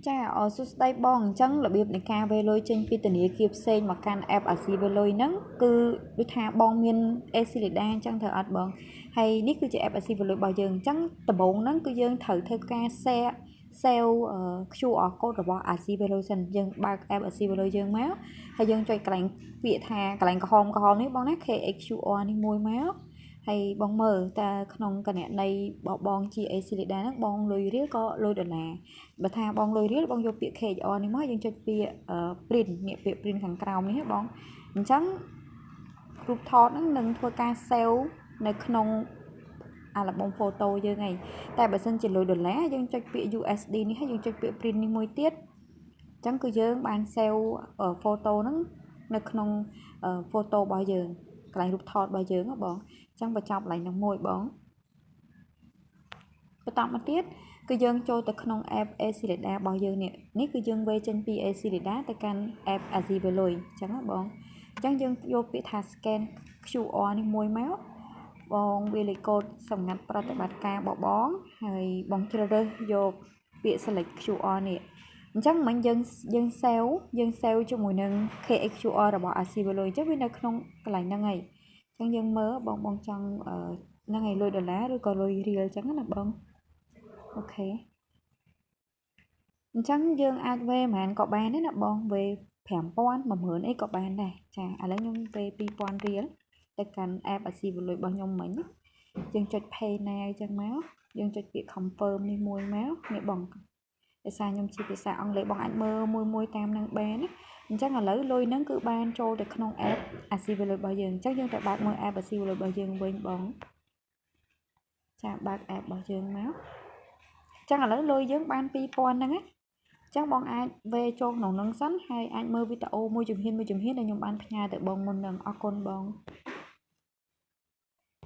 Chà, ở số đây bon chẳng là biệt này ca về lôi trên pi tình yêu kiếp sen mà can app ở si về lôi nắng cứ đôi thà bon miên Exilida chẳng thờ ạt bon hay nít cứ chỉ app ở si về lôi bao giờ chẳng tập bốn nắng cứ dân thử theo ca xe sale QR code rồi bỏ ở si về lôi sân dân ba app ở si về lôi dân máu hay dân cho cái lạnh việt thà cái lạnh có hôm ní bon nát khi QR ní môi máu hay bong mờ ta không cái này bỏ bong chi Exilida nó bong lôi riết có lôi đợt là bà tha bong lôi riết bong vô bịa khề cho nên mới dân cho bịa print nghệ bịa print thằng cào này hết bong chẳng group thought nó nâng thua ca saleในក្នុងអាល់ប៊ុម photo យើងឯងតែបើសិនជាលុយដុល្លារយើងចុចពាក្យ USD នេះហើយយើងចុចពាក្យ print នេះមួយទៀតអញ្ចឹងគឺយើងបាន save photo ហ្នឹងនៅក្នុង photo របស់យើងកន្លែងរូបថតរបស់យើងហ៎បងអញ្ចឹងបញ្ចប់កន្លែងហ្នឹងមួយបងបន្តមកទៀតគឺយើងចូលទៅក្នុង app Exilida របស់យើងនេះគឺយើងវេចេញពី Exilida ទៅកាន់ app Aziveloy អញ្ចឹងណាបងអញ្ចឹងយើងយកពាក្យថា scan QR នេះមួយមកបងវាលេខកូដសម្ងាត់ប្រតិបត្តិការរបស់បងហើយបងជ្រើសរើសយកពាក្យ select QR នេះអញ្ចឹងមិញយើង save ជាមួយនឹង KXQR របស់ Aziveloy អញ្ចឹងវានៅក្នុងកន្លែងហ្នឹងហើយអញ្ចឹងយើងមើលបងចង់ហ្នឹងហើយលុយដុល្លារឬក៏លុយរៀលអញ្ចឹងណាបងអូខេអញ្ចឹងយើងអាចវេប្រហែលក៏បានដែរណាបងវេ5000 10000អីក៏បានដែរចាឥឡូវខ្ញុំវេ2000រៀលទៅកាន់ app Aziveloy របស់ខ្ញុំមិញយើងចុច pay now អញ្ចឹងមកយើងចុចពាក្យ confirm នេះមួយមកនេះបងដោយសារខ្ញុំជាភាសាអង់គ្លេសបងអាចមើលមួយតាមនឹងបានណាអញ្ចឹងឥឡូវលុយហ្នឹងគឺបានចូលទៅក្នុង app Aziveloy របស់យើងអញ្ចឹងយើងទៅបើកមើល app Aziveloy របស់យើងវិញបងចាបើក app របស់យើងមកចឹងឥឡូវលុយយើងបាន2000ហ្នឹងណាចឹងបងអាចវេចូលក្នុងនឹងសិនហើយអាចមើលវីដេអូមួយជំហានដែលខ្ញុំបានផ្ញើទៅបងមុននឹងអរគុណបង